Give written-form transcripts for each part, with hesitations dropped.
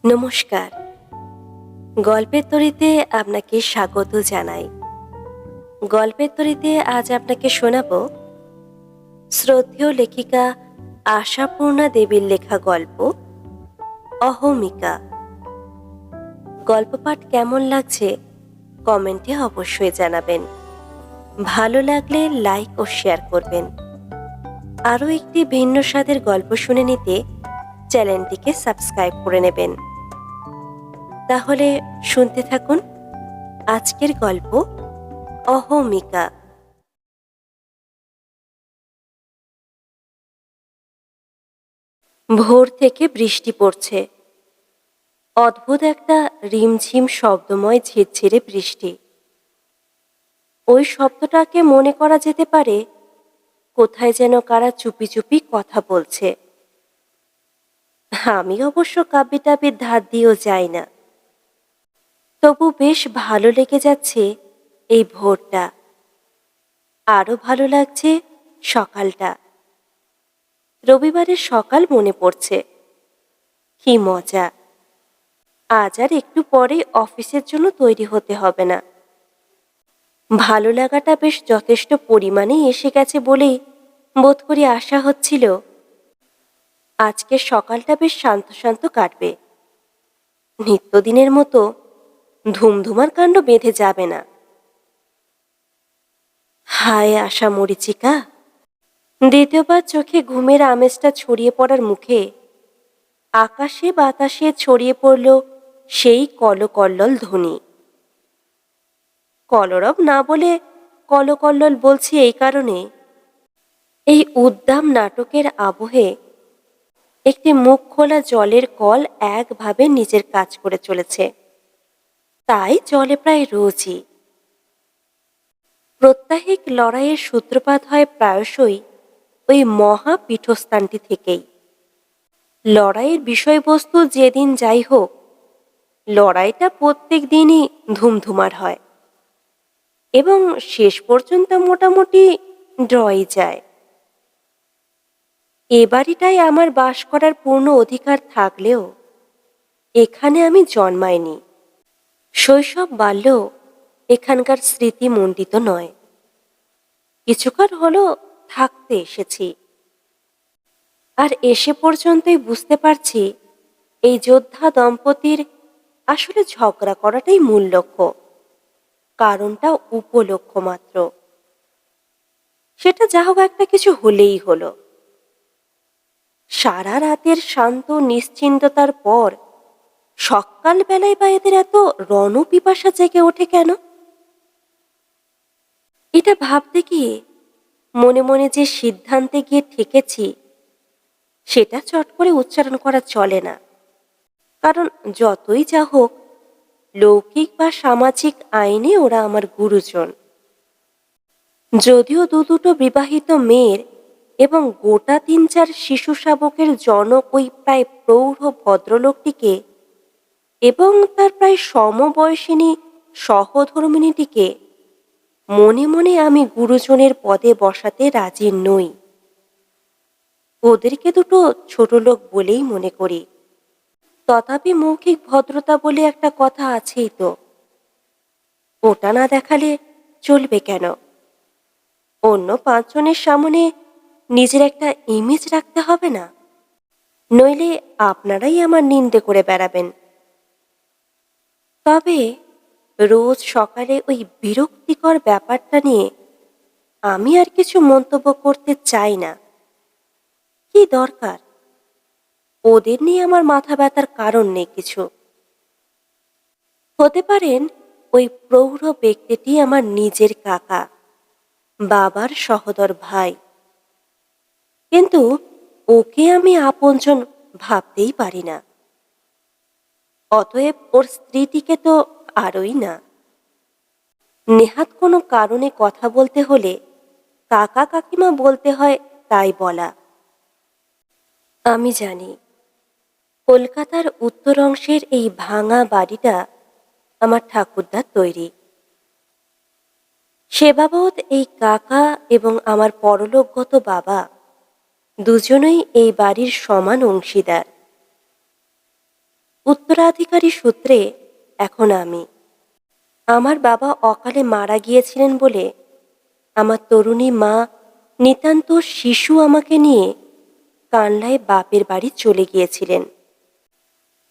নমস্কার। গল্পের তরীতে আপনাকে স্বাগত জানাই। গল্পের তরীতে আজ আপনাকে শোনাব শ্রদ্ধেয় লেখিকা আশাপূর্ণা দেবীর লেখা গল্প অহমিকা। গল্প পাঠ কেমন লাগছে কমেন্টে অবশ্যই জানাবেন। ভালো লাগলে লাইক ও শেয়ার করবেন। আরও একটি ভিন্ন স্বাদের গল্প শুনে নিতে চ্যানেলটিকে সাবস্ক্রাইব করে নেবেন। তাহলে শুনতে থাকুন আজকের গল্প অহমিকা। ভোর থেকে বৃষ্টি পড়ছে। অদ্ভুত একটা রিমঝিম শব্দময় ঝিরঝিরে বৃষ্টি। ওই শব্দটাকে মনে করা যেতে পারে কোথায় যেন কারা চুপি চুপি কথা বলছে। আমি অবশ্য কাব্যিটাবির ধার দিয়েও যাই না, তবু বেশ ভালো লেগে যাচ্ছে এই ভোরটা। আরো ভালো লাগছে সকালটা। রবিবারের সকাল মনে পড়ছে। কি মজা! আজ আর একটু পরেই অফিসের জন্য তৈরি হতে হবে না। ভালো লাগাটা বেশ যথেষ্ট পরিমাণেই এসে গেছে বলেই বোধ করি আশা হচ্ছিল আজকের সকালটা বেশ শান্ত শান্ত কাটবে। নিত্যদিনের মতো ধুমধুমার কাণ্ড বেঁধে যাবে না। হায় আশা মরীচিকা! দ্বিতীয়বার চোখে ঘুমের আমেজটা ছড়িয়ে পড়ার মুখে আকাশে বাতাসে ছড়িয়ে পড়ল সেই কলকল্লোল ধ্বনি। কলরব না বলে কলকল্লোল বলছি এই কারণে, এই উদ্দাম নাটকের আবহে একটি মুখ খোলা জলের কল একভাবে নিজের কাজ করে চলেছে। তাই জলে প্রায় রোজই। প্রত্যাহিক লড়াইয়ের সূত্রপাত হয় প্রায়শই ওই মহা পীঠস্থানটি থেকেই। লড়াইয়ের বিষয়বস্তু যেদিন যাই হোক, লড়াইটা প্রত্যেক দিনই ধুমধুমার হয় এবং শেষ পর্যন্ত মোটামুটি ড্রই যায়। এ বাড়িটায় আমার বাস করার পূর্ণ অধিকার থাকলেও এখানে আমি জন্মাইনি। শৈশব বাল্য এখানকার স্মৃতি মণ্ডিত নয়। কিছুকাল হলো থাকতে এসেছি, আর এসে পর্যন্তই বুঝতে পারছি এই যোদ্ধা দম্পতির আসলে ঝগড়া করাটাই মূল লক্ষ্য, কারণটা উপলক্ষ্য মাত্র। সেটা যা হোক একটা কিছু হলেই হলো। সারা রাতের শান্ত নিশ্চিন্ততার পর সকাল বেলায় বা এদের এত রণপিপাসা জেগে ওঠে কেন? এটা ভাবতে গিয়ে মনে মনে যে সিদ্ধান্তে গিয়ে ঠেকেছি সেটা চট করে উচ্চারণ করা চলে না। কারণ যতই যা হোক লৌকিক বা সামাজিক আইনে ওরা আমার গুরুজন। যদিও দুটো বিবাহিত মেয়ের এবং গোটা ৩-৪ শিশু শাবকের জনক ওই প্রায় প্রৌঢ় ভদ্রলোকটিকে এবং তার প্রায় সমবয়সিনী সহধর্মিণীটিকে মনে মনে আমি গুরুজনের পদে বসাতে রাজি নই। ওদেরকে দুটো ছোট লোক বলেই মনে করি। তথাপি মৌখিক ভদ্রতা বলে একটা কথা আছেই তো, ওটা না দেখালে চলবে কেন? অন্য ৫ জনের সামনে নিজের একটা ইমেজ রাখতে হবে না? নইলে আপনারাই আমার নিন্দে করে বেড়াবেন। তবে রোজ সকালে ওই বিরক্তিকর ব্যাপারটা নিয়ে আমি আর কিছু মন্তব্য করতে চাই না। কি দরকার? ওদের নিয়ে আমার মাথা ব্যথার কারণ নেই কিছু। হতে পারেন ওই প্রৌঢ় ব্যক্তিটি আমার নিজের কাকা, বাবার সহোদর ভাই, কিন্তু ওকে আমি আপনজন ভাবতেই পারি না। অতএব ওর স্ত্রীটিকে তো আরই না। নেহাত কোনো কারণে কথা বলতে হলে কাকা কাকিমা বলতে হয়, তাই বলা। আমি জানি কলকাতার উত্তর অংশের এই ভাঙা বাড়িটা আমার ঠাকুরদার তৈরি। সে বাবদ এই কাকা এবং আমার পরলোকগত বাবা দুজনেই এই বাড়ির সমান অংশীদার। উত্তরাধিকারী সূত্রে এখন আমি। আমার বাবা অকালে মারা গিয়েছিলেন বলে আমার তরুণী মা নিতান্ত শিশু আমাকে নিয়ে কানলায় বাপের বাড়ি চলে গিয়েছিলেন।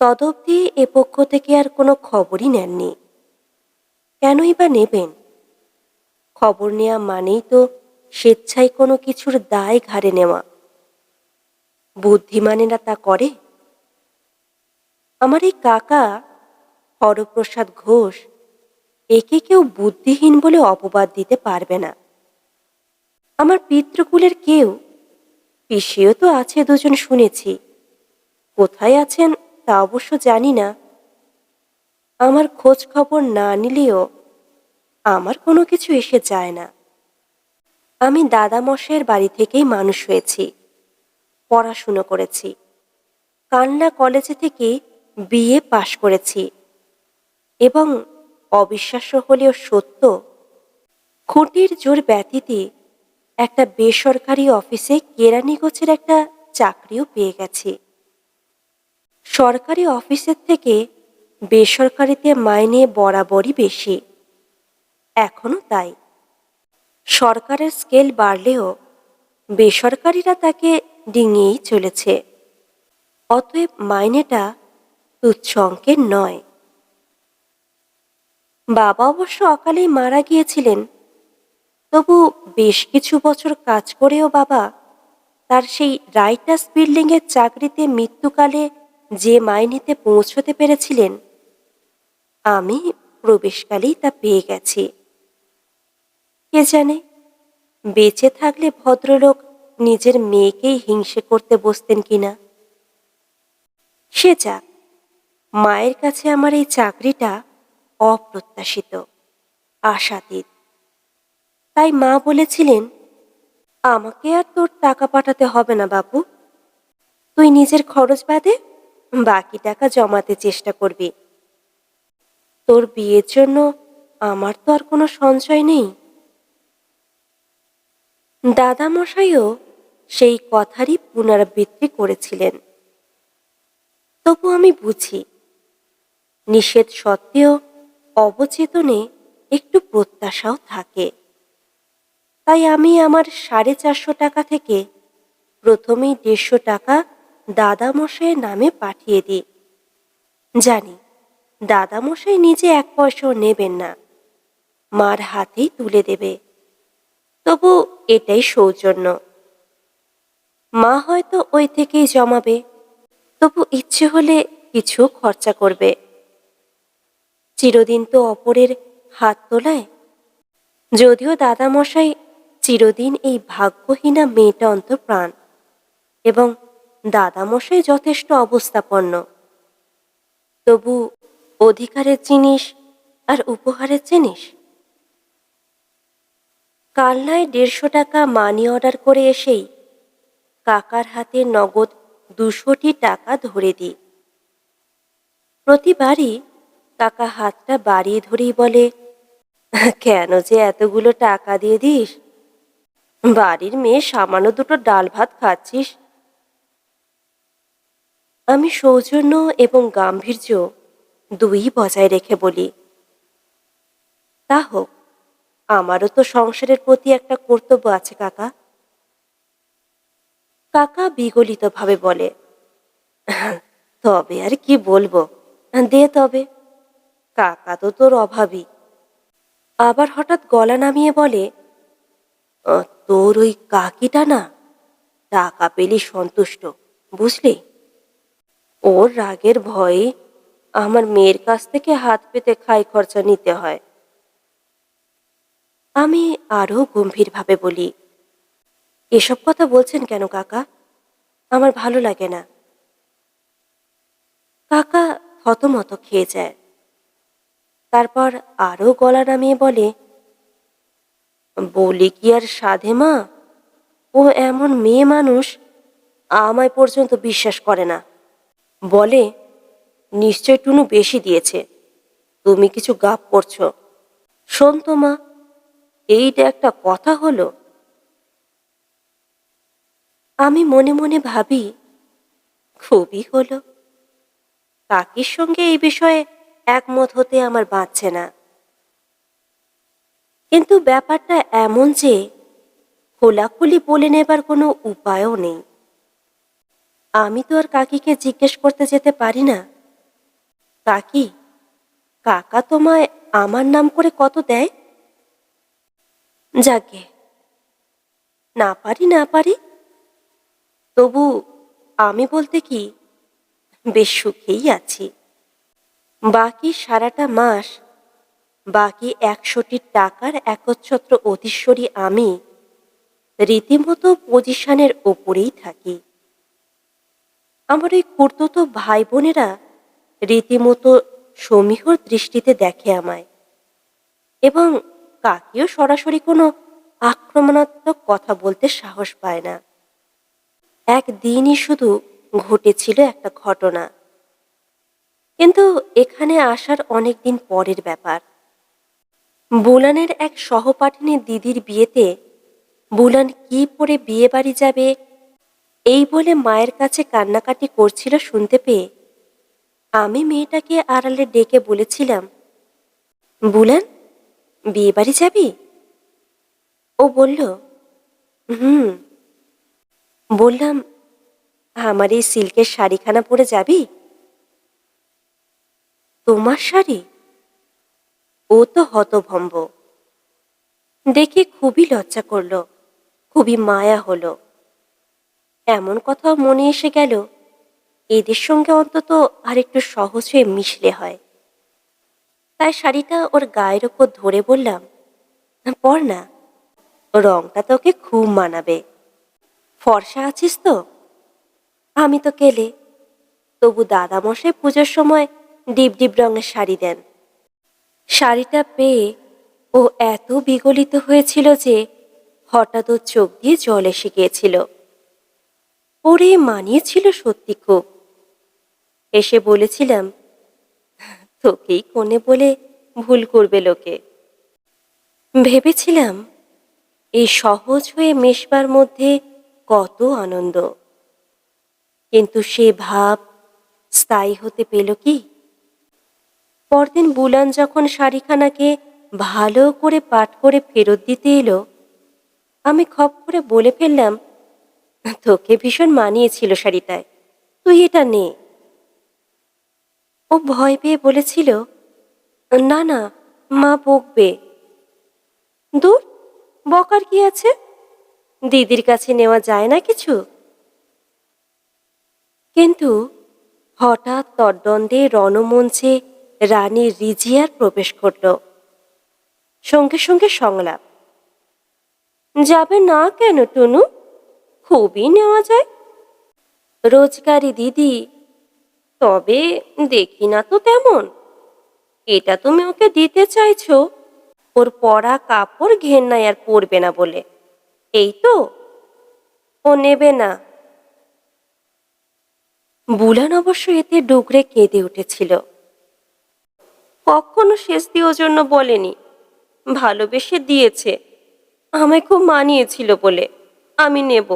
তদব্দি এ পক্ষ থেকে আর কোনো খবরই নেননি। কেনই বা নেবেন? খবর নেওয়া মানেই তো স্বেচ্ছায় কোনো কিছুর দায় ঘাড়ে নেওয়া। বুদ্ধিমানেরা তা করে? আমার এই কাকা হরপ্রসাদ ঘোষ, একে কেউ বুদ্ধিহীন বলে অপবাদ দিতে পারবে না। আমার পিতৃকুলের কেউ, পিসিও তো আছে দুজন শুনেছি, কোথায় আছেন তা অবশ্য জানি না। আমার খোঁজ খবর না নিলেও আমার কোনো কিছু এসে যায় না। আমি দাদামশাইয়ের বাড়ি থেকেই মানুষ হয়েছি, পড়াশুনো করেছি, কানলা কলেজে থেকে বিএ পাশ করেছি এবং অবিশ্বাস্য হলেও সত্য, খুঁটির জোর ব্যতীতে একটা বেসরকারি অফিসে কেরানি গোছের একটা চাকরিও পেয়ে গেছি। সরকারি অফিসের থেকে বেসরকারিতে মাইনে বরাবরই বেশি, এখনো তাই। সরকারের স্কেল বাড়লেও বেসরকারিরা তাকে ডিঙিয়েই চলেছে। অতএব মাইনেটা তুচ্ছ অঙ্কের নয়। বাবা অবশ্য অকালেই মারা গিয়েছিলেন, তবু বেশ কিছু বছর কাজ করেও বাবা তার সেই রাইটার্স বিল্ডিংয়ের চাকরিতে মৃত্যুকালে যে মাইনেতে পৌঁছতে পেরেছিলেন, আমি প্রবেশকালেই তা পেয়ে গেছি। কে জানে, বেঁচে থাকলে ভদ্রলোক নিজের মেয়েকেই হিংসে করতে বসতেন কিনা। সে যাক, মায়ের কাছে আমার এই চাকরিটা অপ্রত্যাশিত, আশাতীত। তাই মা বলেছিলেন, আমাকে আর তোর টাকা পাঠাতে হবে না বাবু, তুই নিজের খরচ বাদে বাকি টাকা জমাতে চেষ্টা করবি। তোর বিয়ের জন্য আমার তো আর কোনো সঞ্চয় নেই। দাদামশাইও সেই কথারই পুনরাবৃত্তি করেছিলেন। তবু আমি বুঝি, নিষেধ সত্ত্বেও অবচেতনে একটু প্রত্যাশাও থাকে। তাই আমি আমার 450 টাকা থেকে প্রথমেই 150 টাকা দাদামশাইয়ের নামে পাঠিয়ে দিই। জানি দাদামশাই নিজে 1 পয়সাও নেবেন না, মার হাতেই তুলে দেবে। তবু এটাই সৌজন্য। মা হয়তো ওই থেকেই জমাবে, তবু ইচ্ছে হলে কিছু খরচা করবে। চিরদিন তো অপরের হাত তোলায়। যদিও দাদামশাই চিরদিন এই ভাগ্যহীনা মেয়েটা অন্তঃপ্রাণ, এবং দাদামশাই যথেষ্ট অবস্থাপন্ন, তবু অধিকারের জিনিস আর উপহারের জিনিস। কালনায় 150 টাকা মানি অর্ডার করে এসেই কাকার হাতে নগদ 200টি টাকা ধরে দিই। প্রতিবারই কাকা হাতটা বাড়িয়ে ধরেই বলে, কেন যে এতগুলো টাকা দিয়ে দিস? বাড়ির মেয়ে সামান্য দুটো ডাল ভাত খাচ্ছিস। আমি সৌজন্য এবং গাম্ভীর্য দুই বজায় রেখে বলি, তা হোক, আমারও তো সংসারের প্রতি একটা কর্তব্য আছে কাকা। কাকা বিগলিতভাবে বলে, তবে আর কি বলবো, দে তবে। কাকা তো তোর অভাবী। আবার হঠাৎ গলা নামিয়ে বলে, তোর ওই কাকিটা না টাকা পেলি সন্তুষ্ট, বুঝলি? ওর রাগের ভয়ে আমার মেয়ের কাছ থেকে হাত পেতে খাই খরচা নিতে হয়। আমি আরো গম্ভীরভাবে বলি, এসব কথা বলছেন কেন কাকা? আমার ভালো লাগে না। কাকা থতমত খেয়ে যায়। তারপর আরো গলা নামিয়ে বলে, বলি কি আর সাধে মা, ও এমন মেয়ে মানুষ আমায় পর্যন্ত বিশ্বাস করে না। বলে, নিশ্চয় টুনু বেশি দিয়েছে, তুমি কিছু গাপ করছো। শোন তো মা, এইটা একটা কথা হলো? আমি মনে মনে ভাবি, খুবই হলো। কাকির সঙ্গে এই বিষয়ে একমত হতে আমার বাঁচছে না। কিন্তু ব্যাপারটা এমন যে খোলাখুলি বলে নেবার কোনো উপায়ও নেই। আমি তো আর কাকিকে জিজ্ঞেস করতে যেতে পারি না, কাকি, কাকা তোমায় আমার নাম করে কত দেয়? যাকে না পারি না পারি, তবু আমি বলতে কি বেশ সুখেই আছি। বাকি সারাটা মাস, বাকি ১০০টি টাকার একচ্ছত্র অধীশ্বরী আমি রীতিমতো পজিশনের ওপরেই থাকি। আমার ওই খুড়তুতো ভাই বোনেরা রীতিমতো সমীহর দৃষ্টিতে দেখে আমায়, এবং কাকিও সরাসরি কোনো আক্রমণাত্মক কথা বলতে সাহস পায় না। একদিনই শুধু ঘটেছিল একটা ঘটনা, কিন্তু এখানে আসার অনেক দিন পরের ব্যাপার। বুলানের এক সহপাঠিনী দিদির বিয়েতে বুলান কি পরে বিয়ে বাড়ি যাবে এই বলে মায়ের কাছে কান্নাকাটি করছিল শুনতে পেয়ে আমি মেয়েটাকে আড়ালে ডেকে বলেছিলাম, বুলান, বিয়ে বাড়ি যাবি? ও বলল, হুম। বললাম, আমার এই সিল্কের শাড়িখানা পরে যাবি? তোমার শাড়ি? ও তো হতভম্ব। দেখে খুবই লজ্জা করল, খুবই মায়া হলো। এমন কথাও মনে এসে গেল, এদের সঙ্গে অন্তত আরেকটু সহজ হয়ে মিশলে হয়। তাই শাড়িটা ওর গায়ের ওপর ধরে বললাম, পর না, রংটা তোকে খুব মানাবে। ফর্সা আছিস তো? আমি তো কেলে, তবু দাদামশাই পুজোর সময় ডিপ ডিপ রঙের শাড়ি দেন। শাড়িটা পেয়ে ও এত বিগলিত হয়েছিল যে হঠাৎ ওর চোখ দিয়ে জল এসে গিয়েছিল। পরে মানিয়েছিল সত্যি খুব। এসে বলেছিলাম, তোকেই কোণে বলে ভুল করবে লোকে। ভেবেছিলাম এই সহজ হয়ে মেশবার মধ্যে কত আনন্দ, কিন্তু সে ভাব স্থায়ী হতে পেল কি? পরদিন বুলান যখন শাড়িখানাকে ভালো করে পাট করে ফেরত দিতে এলো, আমি খপ করে বলে ফেললাম, তোকে ভীষণ মানিয়েছিল শাড়িটায়, তুই এটা নে। ও ভয় পেয়ে বলেছিল, না না, মা বকবে। দূর, বকার কি আছে? দিদির কাছে নেওয়া যায় না কিছু। কিন্তু হঠাৎ তদ্দ্বন্দ্বে রণমঞ্চে রানী রিজিয়ার প্রবেশ ঘটল। সঙ্গে সঙ্গে সংলাপ, যাবে না কেন টুনু, খুবই নেওয়া যায়। রোজগারি দিদি, তবে দেখি না তো তেমন। এটা তুমি ওকে দিতে চাইছো ওর পরা কাপড় ঘেন্নায় আর পরবে না বলে, এই তো? ও নেবে না। বুলান অবশ্য এতে ডুকরে কেঁদে উঠেছিল। কখনো শেষদি ও জন্য বলেনি, ভালোবেসে দিয়েছে, আমায় খুব মানিয়েছিল বলে, আমি নেব।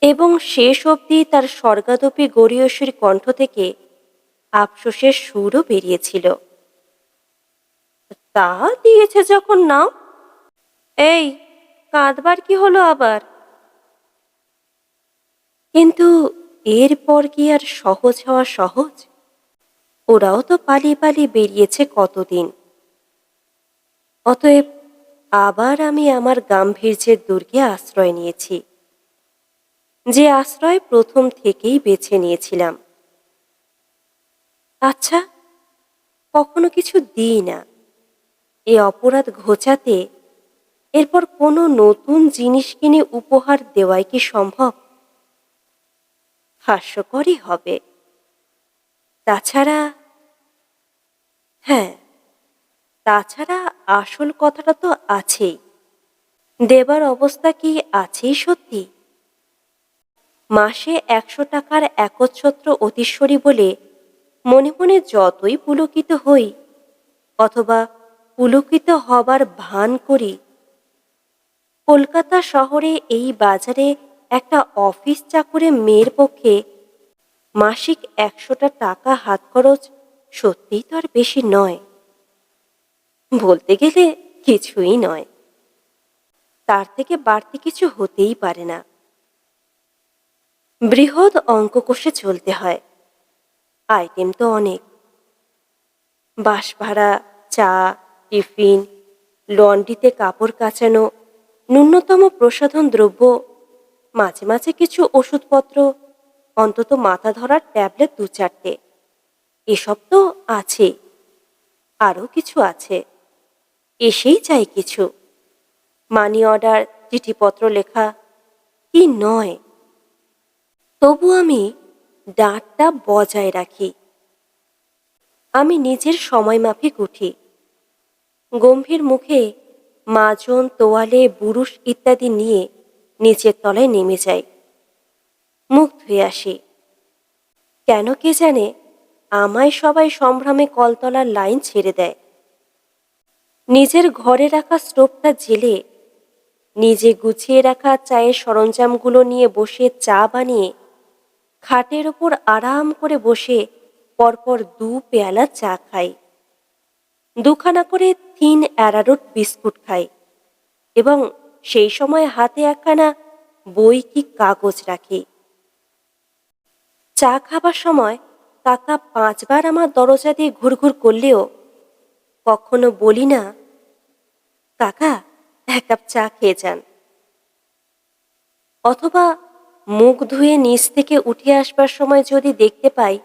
এবং শেষ অবধি তার স্বর্গাদপি গরীয়সীর কণ্ঠ থেকে আফসোসের সুরও বেরিয়েছিল। তা দিয়েছে যখন নাও। এই, কাঁদবার কি হলো আবার? কিন্তু এরপর কি আর সহজ হওয়া সহজ? ওরাও তো পালিয়ে পালিয়ে বেরিয়েছে কতদিন। অতএব আবার আমি আমার গাম্ভীর্যের দুর্গে আশ্রয় নিয়েছি, যে আশ্রয় প্রথম থেকেই বেছে নিয়েছিলাম। আচ্ছা, কখনো কিছু দিই না, এ অপরাধ ঘোচাতে এরপর কোনো নতুন জিনিস কিনে উপহার দেওয়াই কি সম্ভব? হাস্যকরই হবে। তাছাড়া, হ্যাঁ, তাছাড়া আসল কথাটা তো আছেই। দেবার অবস্থা কি আছেই সত্যি? মাসে ১০০ টাকার একচ্ছত্র অধীশ্বরী বলে মনে মনে যতই পুলকিত হই, অথবা পুলকিত হবার ভান করি, কলকাতা শহরে এই বাজারে একটা অফিস চাকরে মেয়ের পক্ষে মাসিক ১০০টা টাকা হাত খরচ সত্যিই তো আর বেশি নয়, বলতে গেলে কিছুই নয়। তার থেকে বাড়তি কিছু হতেই পারে না। বৃহৎ অঙ্ক কষে চলতে হয়, আইটেম তো অনেক। বাস ভাড়া, চা, টিফিন, লন্ড্রিতে কাপড় কাচানো, ন্যূনতম প্রসাধন দ্রব্য, মাঝে মাঝে কিছু ওষুধপত্র, অন্তত মাথা ধরার ট্যাবলেট ২-৪টে। এসব তো আছে, আরও কিছু আছে। এসেই চাই কিছু, মানি অর্ডার, চিঠিপত্র লেখা, কি নয়। তবু আমি ডাঁটটা বজায় রাখি। আমি নিজের সময় মাফিক উঠি, গম্ভীর মুখে মাজন, তোয়ালে, বুরুশ ইত্যাদি নিয়ে নিচের তলায় নেমে যাই। মুখ ধুয়ে আসি। কেন কে জানে আমায় সবাই সম্ভ্রমে কলতলার লাইন ছেড়ে দেয়। নিজের ঘরে রাখা স্টোভটা জেলে নিজে গুছিয়ে রাখা চায়ের সরঞ্জামগুলো নিয়ে বসে চা বানিয়ে খাটের ওপর আরাম করে বসে পরপর ২ পেয়ালা চা খাই, ২খানা করে থিন অ্যারারুট বিস্কুট খাই এবং সেই সময় হাতে একখানা বই কি কাগজ রাখি। চা খাবার সময় কাকা ৫ বার আমার দরজা দিয়ে ঘুরঘুর করলেও কখনো বলি না, কাকা ১ কাপ চা খেয়ে যান। অথবা মুখ ধুয়ে নিচ থেকে উঠে আসবার সময় যদি দেখতে পাই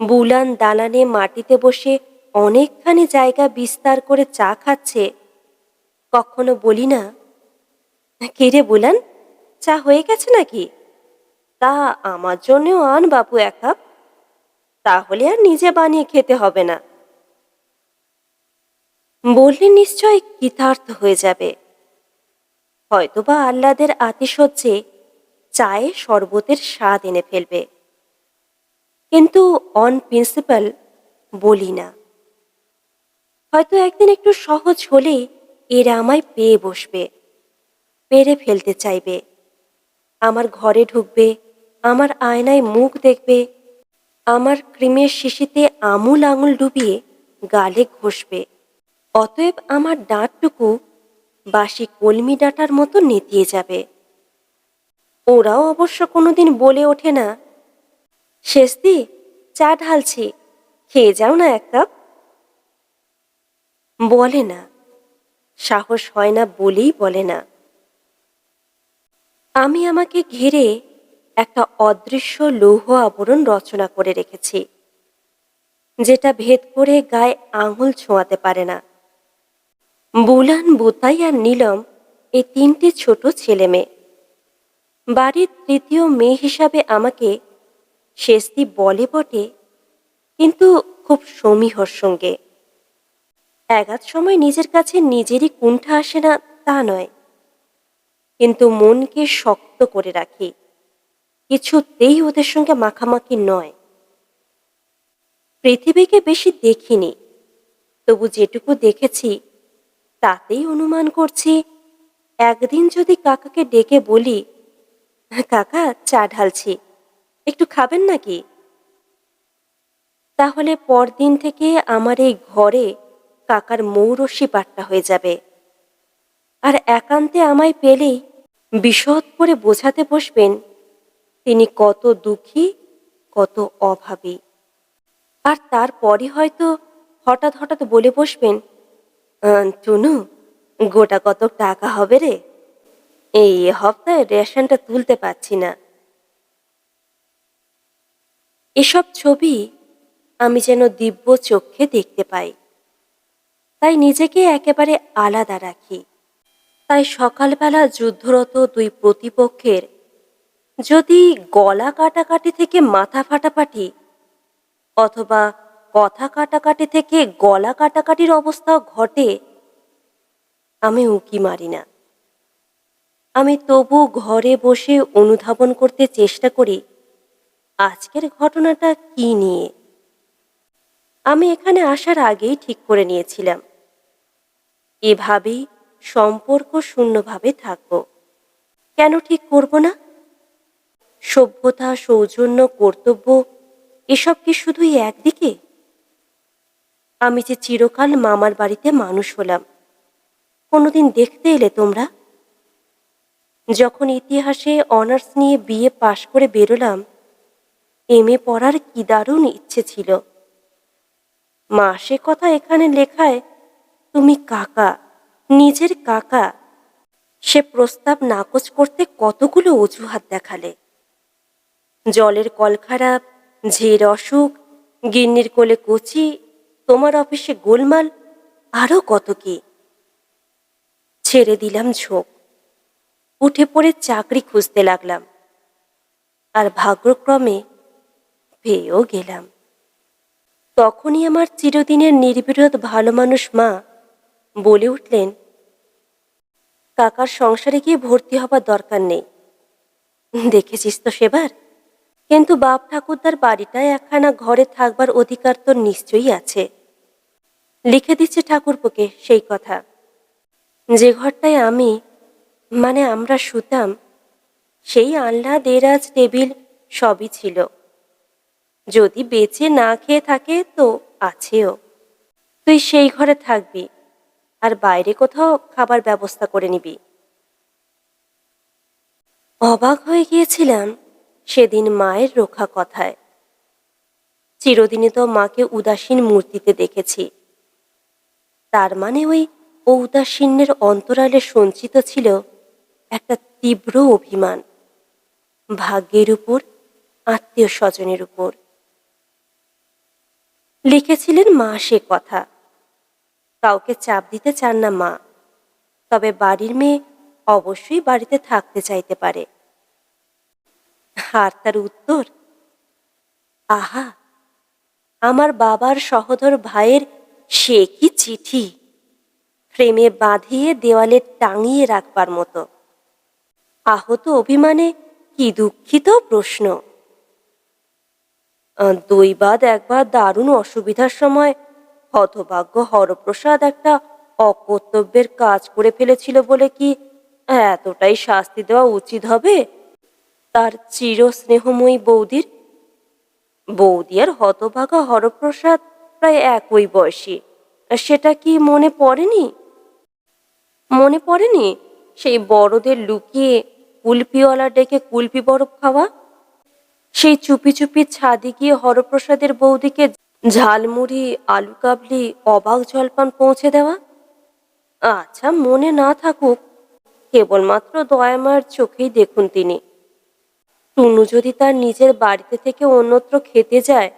বুলান দালানে মাটিতে বসে অনেকখানি জায়গা বিস্তার করে চা খাচ্ছে, কখনো বলি না, কে রে বুলান, চা হয়ে গেছে নাকি? তা আমার জন্যও আন বাপু ১ কাপ, তাহলে আর নিজে বানিয়ে খেতে হবে না। বললে নিশ্চয় কৃতার্থ হয়ে যাবে। হয়তোবা আহ্লাদের আতিশয্যে চায়ে শরবতের স্বাদ এনে ফেলবে, কিন্তু অন প্রিন্সিপাল বলি না। হয়তো একদিন একটু সহজ হলেই এরা আমায় পেয়ে বসবে, পেরে ফেলতে চাইবে। আমার ঘরে ঢুকবে, আমার আয়নায় মুখ দেখবে, আমার ক্রিমের শিশিতে আমুল আঙুল ডুবিয়ে গালে ঘষবে। অতএব আমার দাঁতটুকু বাসি কলমি ডাঁটার মতো নেতিয়ে যাবে। ওরাও অবশ্য কোনোদিন বলে ওঠে না, শেষদি চা ঢালছি, খেয়ে যাও না ১ কাপ। বলে না, সাহস হয় না বলেই বলে না। আমি আমাকে ঘিরে একটা অদৃশ্য লৌহ আবরণ রচনা করে রেখেছি, যেটা ভেদ করে গায়ে আঙুল ছোঁয়াতে পারে না। বুলান, বুতাই আর নীলম এই ৩টে ছোট ছেলে মেয়ে। বাড়ির ৩য় মেয়ে হিসাবে আমাকে শেষদি বলে বটে, কিন্তু খুব সমীহর সঙ্গে। এগাত সময় নিজের কাছে নিজেরই কুণ্ঠা আসে না তা নয়, কিন্তু মনকে শক্ত করে রাখি, কিছুতেই ওদের সঙ্গে মাখামাখি নয়। পৃথিবীকে বেশি দেখিনি, তবু যেটুকু দেখেছি তাতেই অনুমান করছি একদিন যদি কাকাকে ডেকে বলি, কাকা চা ঢালছি, একটু খাবেন নাকি? তাহলে পরদিন থেকে আমার এই ঘরে কাকার মৌরসি পাট্টা হয়ে যাবে। আর একান্তে আমায় পেলেই বিশদ করে বোঝাতে বসবেন তিনি কত দুঃখী, কত অভাবী। আর তারপরই হয়তো হঠাৎ হঠাৎ বলে বসবেন, টুনু, গোটা কত টাকা হবে রে? এই হপ্তায় রেশনটা তুলতে পারছি না। এসব ছবি আমি যেন দিব্য চক্ষে দেখতে পাই, তাই নিজেকে একেবারে আলাদা রাখি। তাই সকালবেলা যুদ্ধরত ২ প্রতিপক্ষের যদি গলা কাটাকাটি থেকে মাথা ফাটাফাটি অথবা কথা কাটাকাটি থেকে গলা কাটাকাটির অবস্থাও ঘটে, আমি উঁকি মারি না। আমি তবু ঘরে বসে অনুধাবন করতে চেষ্টা করি আজকের ঘটনাটা কি নিয়ে। আমি এখানে আসার আগেই ঠিক করে নিয়েছিলাম এভাবেই সম্পর্ক শূন্যভাবে থাকব। কেন ঠিক করব না? সভ্যতা, সৌজন্য, কর্তব্য এসব কি শুধুই একদিকে? আমি যে চিরকাল মামার বাড়িতে মানুষ হলাম, কোনোদিন দেখতে এলে তোমরা? যখন ইতিহাসে অনার্স নিয়ে বিএ পাশ করে বেরোলাম, এমএ পড়ার কি দারুণ ইচ্ছে ছিল। মা সে কথা এখানে লেখায় তুমি কাকা, নিজের কাকা, সে প্রস্তাব নাকচ করতে কতগুলো অজুহাত দেখালে। জলের কল খারাপ, ঝের অসুখ, গিন্নির কোলে কচি, তোমার অফিসে গোলমাল, আরো কত কি। ছেড়ে দিলাম ঝোঁক, উঠে পড়ে চাকরি খুঁজতে লাগলাম, আর ভাগ্যক্রমে পেয়েও গেলাম। তখনই আমার চিরদিনের নির্বিরোধ ভালো মানুষ মা বলে উঠলেন, কাকার সংসারে গিয়ে ভর্তি হবার দরকার নেই, দেখেছিস তো সেবার। কিন্তু বাপ ঠাকুরদার বাড়িটায় একখানা ঘরে থাকবার অধিকার তো নিশ্চয়ই আছে। লিখে দিচ্ছে ঠাকুরপোকে সেই কথা। যে ঘরটায় আমি, মানে আমরা শুতাম, সেই আলনা, দেরাজ, টেবিল সবই ছিল। যদি বেঁচে না খেয়ে থাকে তো আছেও। তুই সেই ঘরে থাকবি, আর বাইরে কোথাও খাবার ব্যবস্থা করে নিবি। অবাক হয়ে গিয়েছিলাম সেদিন মায়ের রক্ষা কথায়। চিরদিনই তো মাকে উদাসীন মূর্তিতে দেখেছি, তার মানে ওই ঔদাসীন্যের অন্তরালে সঞ্চিত ছিল একটা তীব্র অভিমান, ভাগ্যের উপর, আত্মীয় স্বজনের উপর। লিখেছিলেন মা সে কথা। কাউকে চাপ দিতে চান না মা, তবে বাড়ির মেয়ে অবশ্যই বাড়িতে থাকতে চাইতে পারে। আর তার উত্তর, আহা, আমার বাবার সহোদর ভাইয়ের সে কি চিঠি, ফ্রেমে বাঁধিয়ে দেওয়ালে টাঙিয়ে রাখবার মতো। আহত অভিমানে কি দুঃখিত প্রশ্ন। দৈবাদ একবার দারুণ অসুবিধার সময় হতভাগ্য হরপ্রসাদ একটা অকর্তব্যের কাজ করে ফেলেছিল বলে কি এতটাই শাস্তি দেওয়া উচিত হবে তার চির স্নেহময়ী বৌদির? বৌদি আর হতভাগা হরপ্রসাদ প্রায় একই বয়সী, সেটা কি মনে পড়েনি? মনে পড়েনি সেই বড়দের লুকিয়ে কুলপিওয়ালা ডেকে কুলপি বরফ খাওয়া, সেই চুপি চুপি ছাদে গিয়ে হরপ্রসাদের বৌদিকে ঝালমুড়ি, আলু কাবলি, অবাক জলপান পৌঁছে দেওয়া? আচ্ছা, মনে না থাকুক, কেবলমাত্র দয়াময়ের চোখেই দেখুন তিনি। টুনু যদি তার নিজের বাড়িতে থেকে অন্যত্র খেতে যায়,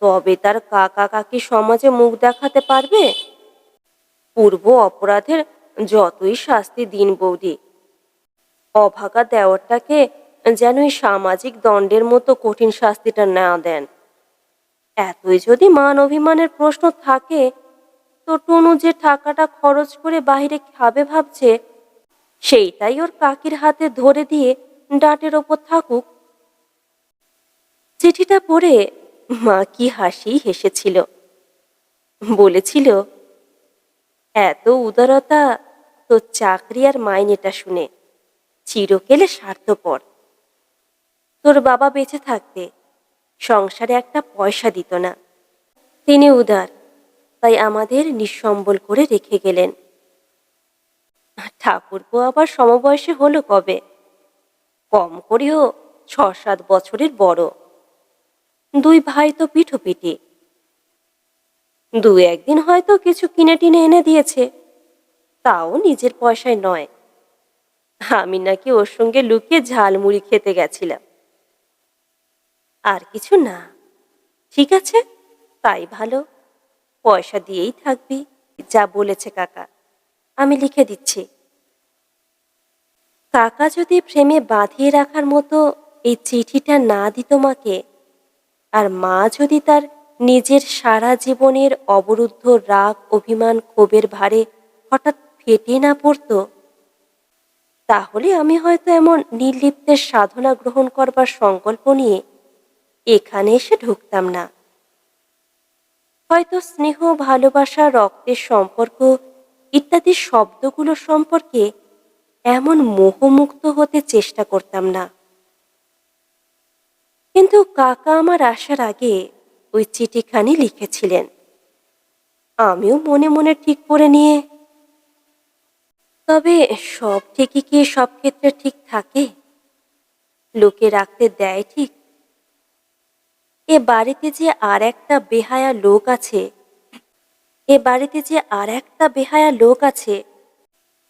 তবে তার কাকা কাকি সমাজে মুখ দেখাতে পারবে? পূর্ব অপরাধের যতই শাস্তি দিন বৌদি, অভাগা দেওয়ারটাকে যেন এই সামাজিক দণ্ডের মতো কঠিন শাস্তিটা না দেন। এতই যদি মান অভিমানের প্রশ্ন থাকে, তো টুনু যে টাকাটা খরচ করে বাহিরে খাবে ভাবছে, সেইটাই ওর কাকির হাতে ধরে দিয়ে ডাঁটের ওপর থাকুক। চিঠিটা পড়ে মা কি হাসি হেসেছিল। বলেছিল, এত উদারতা তো চাকরি আর মাইনেটা শুনে চিরকেলে স্বার্থপর। তোর বাবা বেঁচে থাকতে সংসারে একটা পয়সা দিত না। তিনি উদার, তাই আমাদের নিঃসম্বল করে রেখে গেলেন। ঠাকুরপো আবার সমবয়সী হলো কবে? কম করেও 6-7 বছরের বড়। দুই ভাই তো পিঠোপিঠি। দু একদিন হয়তো কিছু কিনে টিনে এনে দিয়েছে, তাও নিজের পয়সায় নয়। আমি নাকি ওর সঙ্গে লুকিয়ে ঝালমুড়ি খেতে গেছিলাম। আর কিছু না। ঠিক আছে, তাই ভালো। পয়সা দিয়েই থাকবি, যা বলেছে কাকা। আমি লিখে দিচ্ছি। কাকা যদি ফ্রেমে বাঁধিয়ে রাখার মতো এই চিঠিটা না দিত মাকে, আর মা যদি তার নিজের সারা জীবনের অবরুদ্ধ রাগ, অভিমান, ক্ষোভের ভারে হঠাৎ ফেটে না পড়ত, তাহলে আমি হয়তো এমন নির্লিপ্তের সাধনা গ্রহণ করবার সংকল্প নিয়ে এখানে এসে ঢুকতাম না। হয়তো স্নেহ, ভালোবাসা, রক্তের সম্পর্ক ইত্যাদি শব্দগুলো সম্পর্কে এমন মোহমুক্ত হতে চেষ্টা করতাম না। কিন্তু কাকা আমার আসার আগে ওই চিঠিখানি লিখেছিলেন। আমিও মনে মনে ঠিক করে নিয়ে, তবে সব ঠিকই কি সব ক্ষেত্রে ঠিক থাকে? লোকে রাখতে দেয় ঠিক? এ বাড়িতে যে আর একটা বেহায়া লোক আছে, এ বাড়িতে যে আর একটা বেহায়া লোক আছে,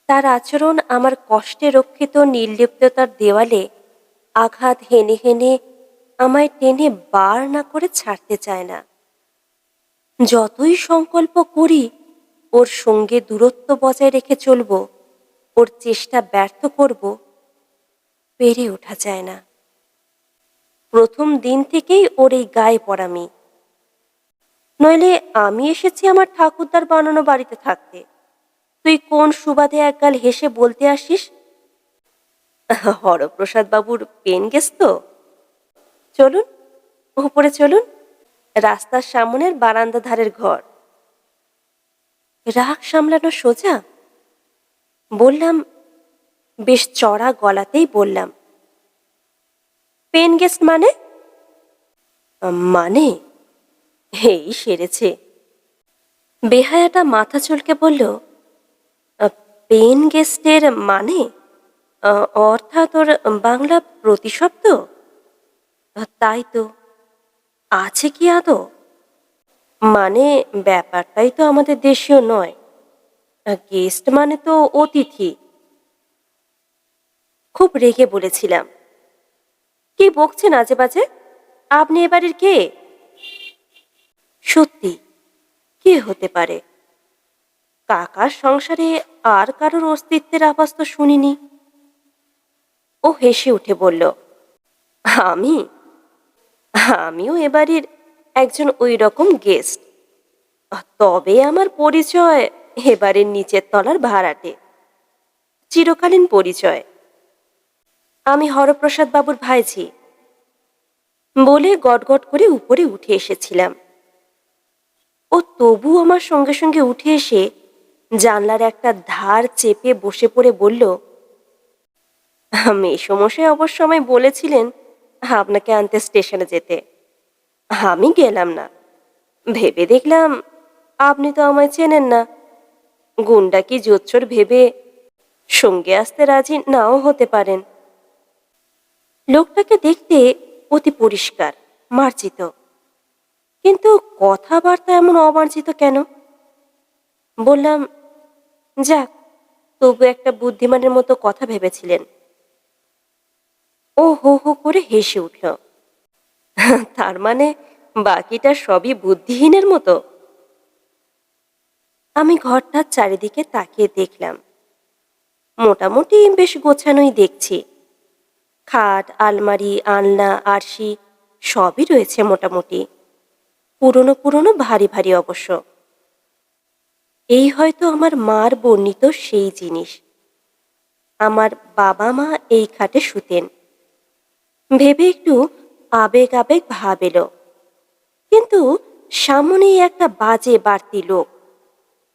তার আচরণ আমার কষ্টে রক্ষিত নির্লিপ্ততার দেওয়ালে আঘাত হেনে হেনে আমায় টেনে বার না করে ছাড়তে চায় না। যতই সংকল্প করি ওর সঙ্গে দূরত্ব বজায় রেখে চলব, ওর চেষ্টা ব্যর্থ করব, পেরে ওঠা যায় না। প্রথম দিন থেকেই ওর এই গায়ে পড়ামি। নইলে আমি এসেছি আমার ঠাকুরদার বানানো বাড়িতে থাকতে, তুই কোন সুবাদে একগাল হেসে বলতে আসিস হরপ্রসাদ বাবুর পেন গেস তো? চলুন উপরে চলুন, রাস্তার সামনের বারান্দা ধারের ঘর। রাগ সামলানো সোজা? বললাম, বেশ চড়া গলাতেই বললাম, পেন গেস্ট মানে? মানে এই সেরেছে। বেহায়াটা মাথা চুলকে বলল, পেন গেস্টের মানে অর্থাৎ ওর বাংলা প্রতিশব্দ? তাই তো, আছে কি আদৌ? মানে ব্যাপারটাই তো আমাদের দেশীয় নয়। গেস্ট মানে তো অতিথি। খুব রেগে বলেছিলাম, কি বকছেন আজে বাজে? আপনি এ বাড়ির কে? সত্যি, কে হতে পারে? কাকার সংসারে আর কারোর অস্তিত্বের আভাস তো শুনিনি। ও হেসে উঠে বলল, আমি আমিও এ বাড়ির একজন ওই রকম গেস্ট। তবে আমার পরিচয় এবারের নিচের তলার ভাড়াটে, চিরকালীন পরিচয়। আমি হরপ্রসাদ বাবুর ভাইঝি বলে গটগট করে উপরে উঠে এসেছিলাম। ও তবু আমার সঙ্গে সঙ্গে উঠে এসে জানলার একটা ধার চেপে বসে পড়ে বলল, মেসমশাই অবশ্য আমায় বলেছিলেন আপনাকে আনতে স্টেশনে যেতে। আমি গেলাম না। ভেবে দেখলাম আপনি তো আমায় চেনেন না, গুন্ডা কি জোচ্চোর ভেবে সঙ্গে আসতে রাজি নাও হতে পারেন। লোকটাকে দেখতে অতি পরিষ্কার, মার্জিত, কিন্তু কথাবার্তা এমন অমার্জিত কেন? বললাম, যাক, তবু একটা বুদ্ধিমানের মতো কথা ভেবেছিলেন। ও হো হো করে হেসে উঠল। তার মানে বাকিটা সবই বুদ্ধিহীনের মতো? আমি ঘরটার চারিদিকে তাকিয়ে দেখলাম। মোটামুটি বেশ গোছানোই দেখছি। খাট, আলমারি, আলনা, আরশি সবই রয়েছে মোটামুটি। পুরনো পুরনো, ভারী ভারী অবশ্য। এই হয়তো আমার মার বর্ণিত সেই জিনিস। আমার বাবা মা এই খাটে শুতেন। ভেবে একটু আবেগ আবেগ ভাব এলো, কিন্তু সামনেই একটা বাজে বাড়তি লোক।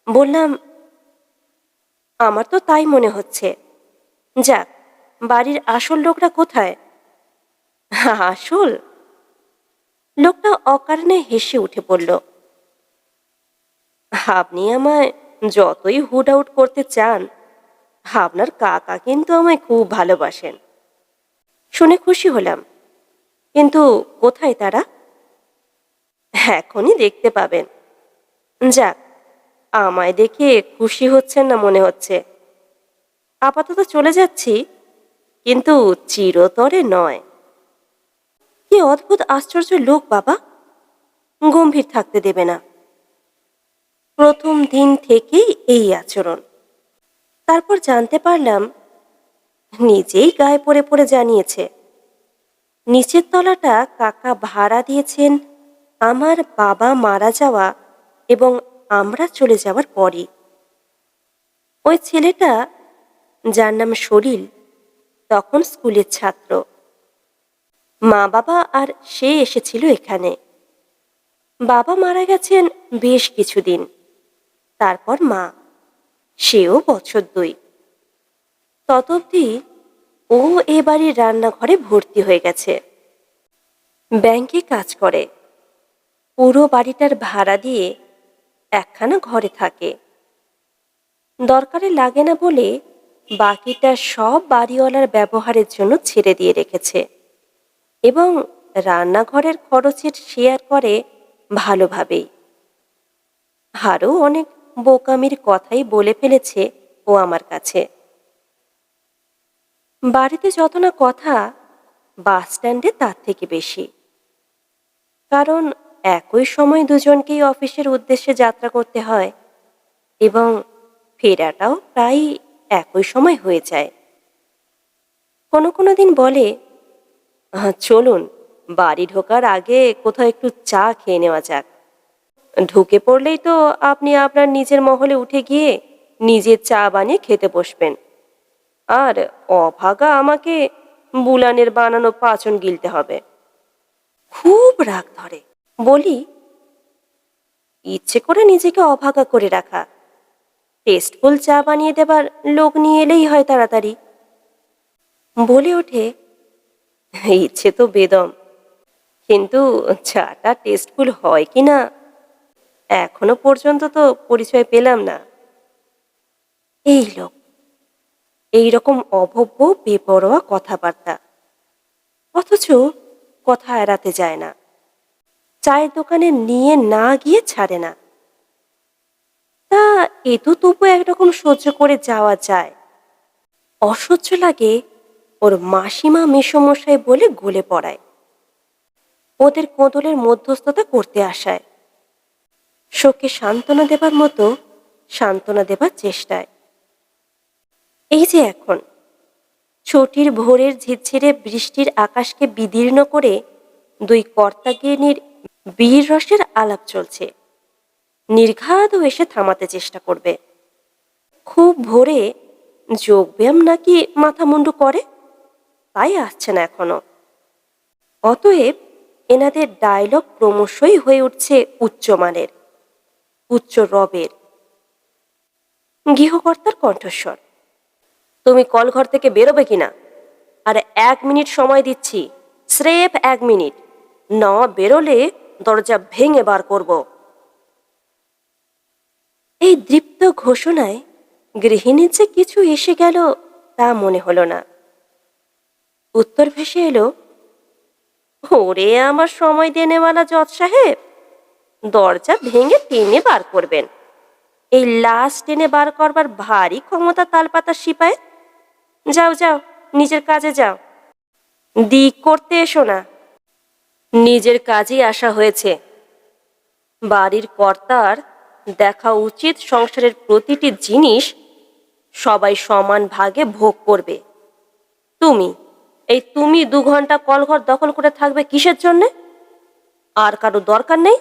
বললাম, আমার তো তাই মনে হচ্ছে। যাক, বাড়ির আসল লোকরা কোথায়? আসল লোকটা অকারণে হেসে উঠে বলল, আপনি আমায় যতই হুড আউট করতে চান, আপনার কাকা কিন্তু আমায় খুব ভালোবাসেন। শুনে খুশি হলাম, কিন্তু কোথায় তারা? এখনই দেখতে পাবেন। যাক, আমায় দেখে খুশি হচ্ছেন না মনে হচ্ছে। আপাতত চলে যাচ্ছি, কিন্তু চিরতরে নয়। কি অদ্ভুত আশ্চর্য লোক বাবা, গম্ভীর থাকতে দেবে না। প্রথম দিন থেকেই এই আচরণ। তারপর জানতে পারলাম, নিজেই গায়ে পড়ে পড়ে জানিয়েছে, নিচের তলাটা কাকা ভাড়া দিয়েছেন আমার বাবা মারা যাওয়া এবং আমরা চলে যাওয়ার পরই। ওই ছেলেটা, যার নাম সলিল, তখন স্কুলের ছাত্র। মা বাবা আর সে এসেছিল এখানে। বাবা মারা গেছেন বেশ কিছুদিন, তারপর মা, সেও বছর 2। ততব্দি ও এ বাড়ির রান্নাঘরে ভর্তি হয়ে গেছে। ব্যাংকে কাজ করে, পুরো বাড়িটার ভাড়া দিয়ে একখানা ঘরে থাকে। দরকারে লাগে না বলে বাকিটা সব বাড়িওয়ালার ব্যবহারের জন্য ছেড়ে দিয়ে রেখেছে এবং রান্নাঘরের খরচের শেয়ার করে ভালোভাবেই। আরও অনেক বোকামির কথাই বলে ফেলেছে ও আমার কাছে। বাড়িতে যত না কথা, বাস স্ট্যান্ডে তার থেকে বেশি। কারণ একই সময় দুজনকেই অফিসের উদ্দেশ্যে যাত্রা করতে হয় এবং ফেরাটাও প্রায় একই সময় হয়ে যায়। কোনো কোনো দিন বলে, চলুন বাড়ি ঢোকার আগে কোথাও একটু চা খেয়ে নেওয়া যাক। ঢুকে পড়লেই তো আপনি আপনার নিজের মহলে উঠে গিয়ে নিজের চা বানিয়ে খেতে বসবেন, আর অভাগা আমাকে বুলানের বানানো পাচন গিলতে হবে। খুব রাগ ধরে। বলি, ইচ্ছে করে নিজেকে অভাগা করে রাখা, টেস্টফুল চা বানিয়ে দেবার লোক নিয়ে এলেই হয় তাড়াতাড়ি। বলে ওঠে, ইচ্ছে তো বেদম, কিন্তু চাটা টেস্টফুল হয় কি না এখনো পর্যন্ত তো পরিচয় পেলাম না। এই লোক, এইরকম অভব্য বেপরোয়া কথাবার্তা, অথচ কথা এড়াতে যায় না। চায়ের দোকানে নিয়ে না গিয়ে ছাড়ে না। তা এ তো তবু একরকম সহ্য করে যাওয়া যায়। অসহ্য লাগে ওর মাসিমা মেসোমশাই বলে গলে পড়ায়, ওদের কোঁদলের মধ্যস্থতা করতে আসায়, শোকে সান্ত্বনা দেবার মতো সান্ত্বনা দেবার চেষ্টায়। এই যে এখন ছুটির ভোরের ঝিরঝিরে বৃষ্টির আকাশকে বিদীর্ণ করে দুই কর্তাগিনীর বীর রসের আলাপ চলছে। নির্ঘাত এসে থামাতে চেষ্টা করবে। খুব ভোরে যোগব্যায়াম নাকি মাথা মুন্ডু করে, তাই আসছে না এখনো। অতএব এনাদের ডায়লগ ক্রমশই হয়ে উঠছে উচ্চমানের, উচ্চ রবের। গৃহকর্তার কণ্ঠস্বর, তুমি কলঘর থেকে বেরোবে কিনা? আর 1 মিনিট সময় দিচ্ছি, স্রেফ 1 মিনিট, না বেরোলে দরজা ভেঙে বার করব। এই দৃপ্ত ঘোষণায় গৃহিণীর যে কিছু এসে গেল তা মনে হলো না। উত্তর ভেসে এলো, ওরে আমার সময় দেনেওয়ালা জজ সাহেব, দরজা ভেঙে টেনে বার করবেন। এই লাশ টেনে বার করবার ভারী ক্ষমতা তালপাতার সিপাই। যাও যাও, নিজের কাজে যাও, দিক করতে এসো না। নিজের কাজেই আসা হয়েছে। বাড়ির কর্তার দেখা উচিত সংসারের প্রতিটি জিনিস সবাই সমান ভাগে ভোগ করবে। তুমি 2 ঘন্টা কলঘর দখল করে থাকবে কিসের জন্যে? আর কারো দরকার নেই?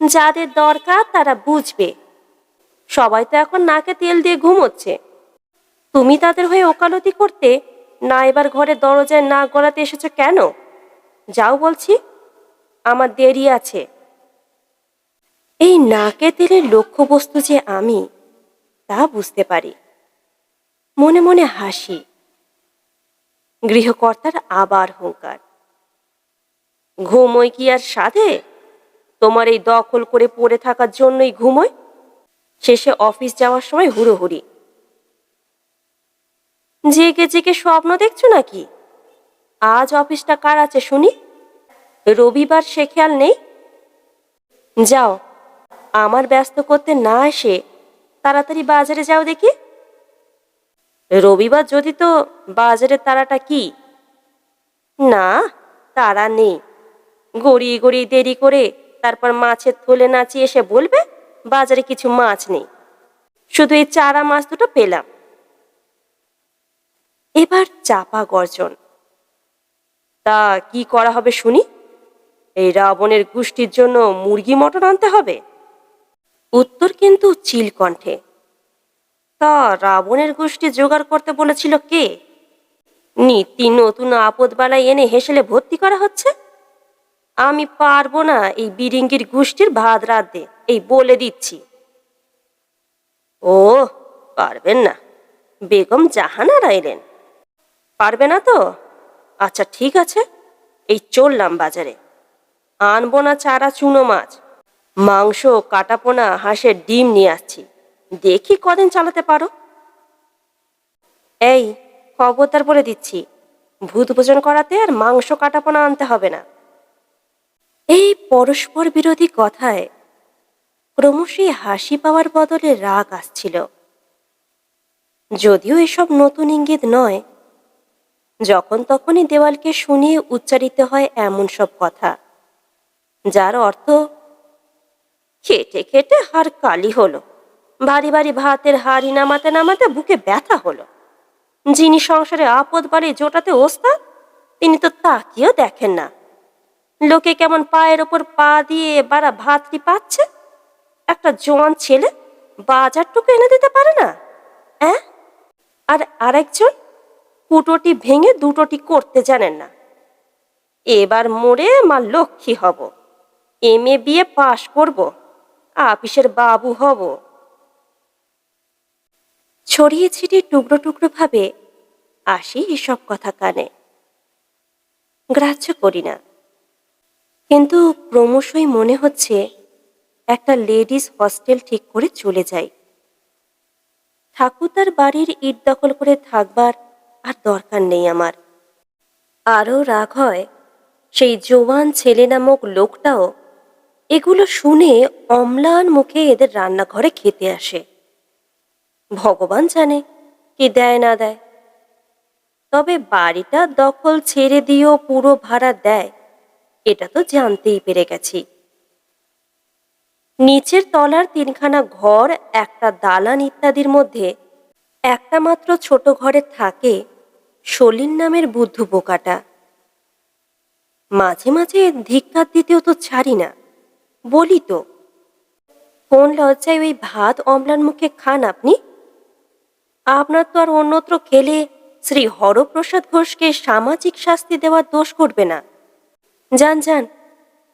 যাদের দরকার তারা বুঝবে। সবাই তো এখন নাকে তেল দিয়ে ঘুমোচ্ছে। তুমি তাদের হয়ে ওকালতি করতে না এবার ঘরে দরজায় না গলাতে এসেছো কেন? যাও বলছি, আমার দেরি আছে। এই নাকে তেলের লক্ষ্যবস্তু যে আমি, তা বুঝতে পারি। মনে মনে হাসি। গৃহকর্তার আবার হুঙ্কার, ঘুমোয় কি আর সাধে? তোমার এই দখল করে পড়ে থাকার জন্যই ঘুমোয়, শেষে অফিস যাওয়ার সময় হুড়োহুড়ি। জেগে জেগে স্বপ্ন দেখছো নাকি? আজ অফিসটা কার আছে শুনি? রবিবার সে খেয়াল নেই? যাও, আমার ব্যস্ত করতে না এসে তাড়াতাড়ি বাজারে যাও দেখি। রবিবার যদি তো বাজারের তাড়াটা কি? না, তাড়া নেই। গড়িয়ে গড়িয়ে দেরি করে তারপর মাছের থলে নাচিয়ে এসে বলবে বাজারে কিছু মাছ নেই, শুধু এই চারা মাছ দুটো পেলাম। এবার চাপা গর্জন, তা কি করা হবে শুনি? এই রাবণের গোষ্ঠীর জন্য মুরগি মটন আনতে হবে? উত্তর কিন্তু চিল কণ্ঠে, তা রাবণের গোষ্ঠী জোগাড় করতে বলেছিল কে? নিত্য নতুন আপদ বালাই এনে হেসেলে ভর্তি করা হচ্ছে। আমি পারবো না এই বিরিঙ্গির গোষ্ঠীর ভাত রাঁধতে, এই বলে দিচ্ছি। ও, পারবেন না? বেগম জাহানারা এলেন? পারবে না তো? আচ্ছা ঠিক আছে, এই চললাম বাজারে, আনবো না চারা চুনো মাছ, মাংস, কাটাপোনা, হাঁসের ডিম নিয়ে আসছি, দেখি কদিন চালাতে পারো। এই, খবরদার বলে দিচ্ছি, ভূত ভোজন করাতে আর মাংস কাটাপোনা আনতে হবে না। এই পরস্পর বিরোধী কথায় ক্রমশই হাসি পাওয়ার বদলে রাগ আসছিল। যদিও এসব নতুন ইঙ্গিত নয়, যখন তখনই দেওয়ালকে শুনিয়ে উচ্চারিত হয় এমন সব কথা, যার অর্থ খেটে খেটে হাড় কালি হলো, ভারী ভারী ভাতের হাড়ি নামাতে নামাতে বুকে ব্যথা হলো। যিনি সংসারে আপদ বাড়ি জোটাতে ওস্তাদ, তিনি তো তাকিয়েও দেখেন না লোকে কেমন পায়ের ওপর পা দিয়ে বাড়া ভাতটি পাচ্ছে। একটা জোয়ান ছেলে বাজারটুকু এনে দিতে পারে না, হ্যাঁ? আর আরেকজন কুটোটি ভেঙে দুটোটি করতে জানেন না। এবার মোড়ে মা লক্ষ্মী হব, এমএ বিএ পাশ করব, আপিসের বাবু হব। ছড়িয়ে ছিটিয়ে টুকরো টুকরো ভাবে আসি এসব কথা কানে, গ্রাহ্য করি না। কিন্তু ক্রমশই মনে হচ্ছে একটা লেডিস হস্টেল ঠিক করে চলে যাই। ঠাকুরদার বাড়ির ইট দখল করে থাকবার আর দরকার নেই আমার। আরও রাগ হয় সেই জোয়ান ছেলে নামক লোকটাও এগুলো শুনে অম্লান মুখে এদের রান্নাঘরে খেতে আসে। ভগবান জানে কি দেয় না দেয়, তবে বাড়িটা দখল ছেড়ে দিয়েও পুরো ভাড়া দেয় এটা তো জানতেই পেরে গেছি। নিচের তলার তিনখানা ঘর, একটা দালান ইত্যাদির মধ্যে একটা মাত্র ছোট ঘরে থাকে সলিল নামের বুদ্ধু বোকাটা। মাঝে মাঝে ধিক্কার দিতেও তো ছাড়ি না, বলি তো, কোন লজ্জায় ওই ভাত অম্লান মুখে খান আপনি? আপনার তো আর অন্যত্র খেলে শ্রী হরপ্রসাদ ঘোষকে সামাজিক শাস্তি দেওয়ার দোষ করবে না। যান যান,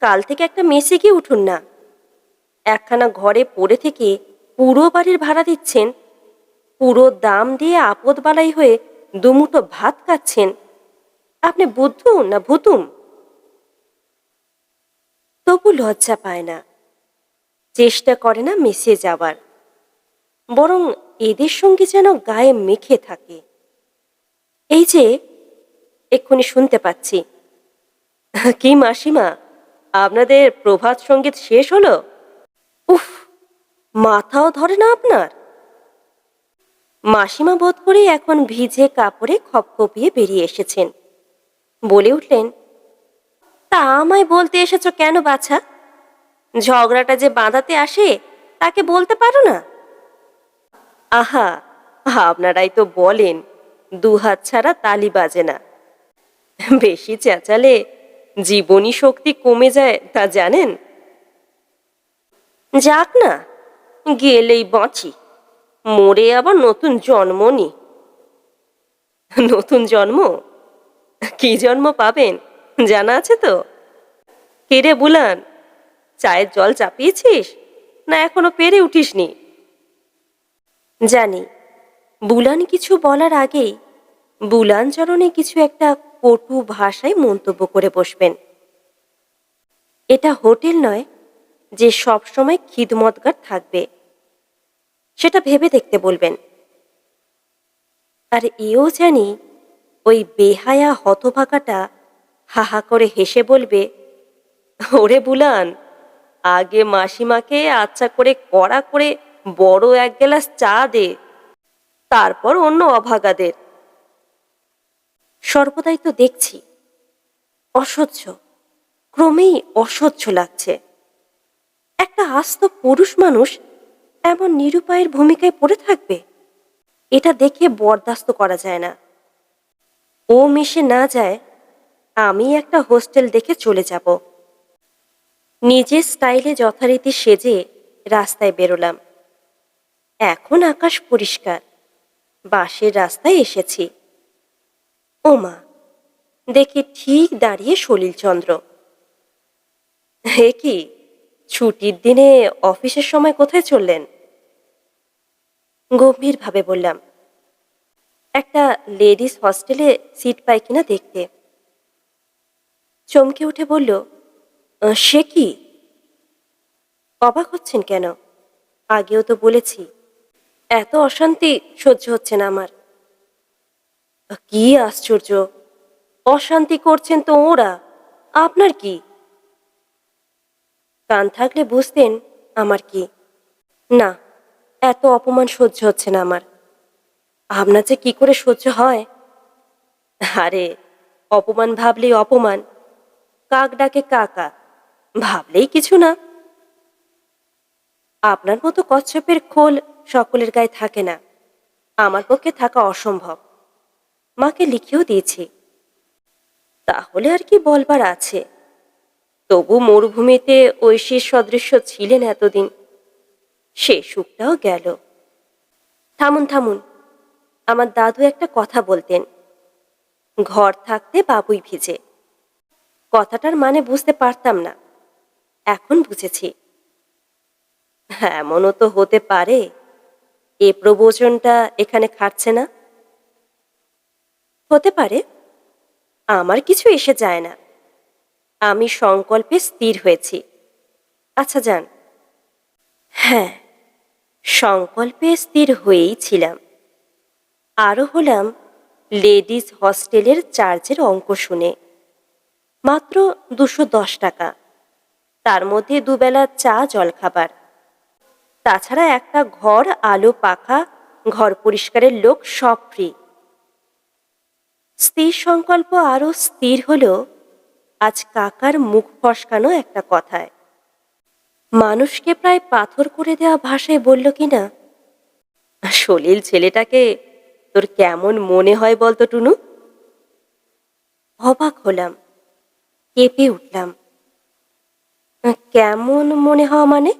কাল থেকে একটা মেসে গিয়ে উঠুন না। একখানা ঘরে পড়ে থেকে পুরো বাড়ির ভাড়া দিচ্ছেন, পুরো দাম দিয়ে আপদ বালাই হয়ে দুমুঠো ভাত খাচ্ছেন। আপনি বুদ্ধু না ভুতুম? তবু লজ্জা পায় না, চেষ্টা করে না মিশে যাবার, বরং এদের সঙ্গে যেন গায়ে মেখে থাকে। এই যে এক্ষুনি শুনতে পাচ্ছি, কি মাসিমা, আপনাদের প্রভাত সঙ্গীত শেষ হলো? উফ, মাথাও ধরে না আপনার? মাসিমা বোধ করে এখন ভিজে কাপড়ে খপখপিয়ে বেরিয়ে এসেছেন। বলে উঠলেন, তা আমায় বলতে এসেছো কেন বাছা? ঝগড়াটা যে বাঁধাতে আসে তাকে বলতে পারো না? আহা, আপনারাই তো বলেন দুহাত ছাড়া তালি বাজে না। বেশি চেঁচালে জীবনী শক্তি কমে যায়, তা জানেন? যাক না, গেলেই বাঁচি, মরে আবার নতুন জন্ম নি। নতুন জন্ম? কি জন্ম পাবেন জানা আছে তো? কেরে বুলান, চায়ের জল চাপিয়েছিস না এখনো পেরে উঠিসনি? জানি বুলান কিছু বলার আগেই বুলান চরণে কিছু একটা কটু ভাষায় মন্তব্য করে বসবেন। এটা হোটেল নয় যে সব সময় খিদমতগার থাকবে, সেটা ভেবে দেখতে বলবেন। আর এও জানি ওই বেহায়া হতভাগাটা হাহা করে হেসে বলবে, ওরে বুলান, আগে মাসিমাকে আচ্ছা করে কড়া করে বড় এক গ্লাস চা দে, তারপর অন্য অভাগাদের। সর্বদাই তো দেখছি, অসহ্য, ক্রমেই অসহ্য লাগছে। একটা আস্ত পুরুষ মানুষ এমন নিরুপায়ের ভূমিকায় পড়ে থাকবে, এটা দেখে বরদাস্ত করা যায় না। ও মিশে না যায়, আমি একটা হোস্টেল দেখে চলে যাব। নিজের স্টাইলে যথারীতি সেজে রাস্তায় বেরোলাম। এখন আকাশ পরিষ্কার, বাসের রাস্তায় এসেছি। ওমা, দেখি ঠিক দাঁড়িয়ে সলিলচন্দ্র। হে কি, ছুটির দিনে অফিসের সময় কোথায় চললেন? গম্ভীরভাবে বললাম, একটা লেডিস হস্টেলে সিট পাই কিনা দেখতে। চমকে উঠে বলল, সে কি? অবাক হচ্ছেন কেন? আগেও তো বলেছি, এত অশান্তি সহ্য হচ্ছে না আমার। কি আশ্চর্য! অশান্তি করছেন তো ওরা, আপনার কি? কান থাকলে বুঝতেন আমার কি। না, এত অপমান সহ্য হচ্ছে না আমার। আপনার যে কি করে সহ্য হয়! আরে, অপমান ভাবলেই অপমান, কাক ডাকে কাকা, ভাবলেই কিছু না। আপনার মতো কচ্ছপের খোল সকলের গায়ে থাকে না, আমার পক্ষে থাকা অসম্ভব। মাকে লিখেও দিয়েছি। তাহলে আর কি বলবার আছে? তবু মরুভূমিতে ঐশীর সদৃশ্য ছিলেন এতদিন, সে সুখটাও গেল। থামুন থামুন, আমার দাদু একটা কথা বলতেন, ঘর থাকতে বাবুই ভিজে। কথাটার মানে বুঝতে পারতাম না, এখন বুঝেছি। এমনও তো হতে পারে এ প্রবচনটা এখানে খাটছে না। হতে পারে, আমার কিছু এসে যায় না। আমি সংকল্পে স্থির হয়েছি। আচ্ছা যান। হ্যাঁ, সংকল্পে স্থির হয়েই ছিলাম। আরও হলাম লেডিস হস্টেলের চার্জের অঙ্ক শুনে। মাত্র 210 টাকা, তার মধ্যে দুবেলা চা জলখাবার, তাছাড়া একটা ঘর, আলো পাখা, ঘর পরিষ্কারের লোক, সব ফ্রি। স্থির সংকল্প আরও স্থির হলো আজ কাকার মুখ ফসকানো একটা কথায়। মানুষকে প্রায় পাথর করে দেওয়া ভাষায় বলল কিনা, সলিল ছেলেটাকে তোর কেমন মনে হয় বলতো টুনু? অবাক হলাম, কেঁপে উঠলাম। কেমন মনে হওয়া মানে?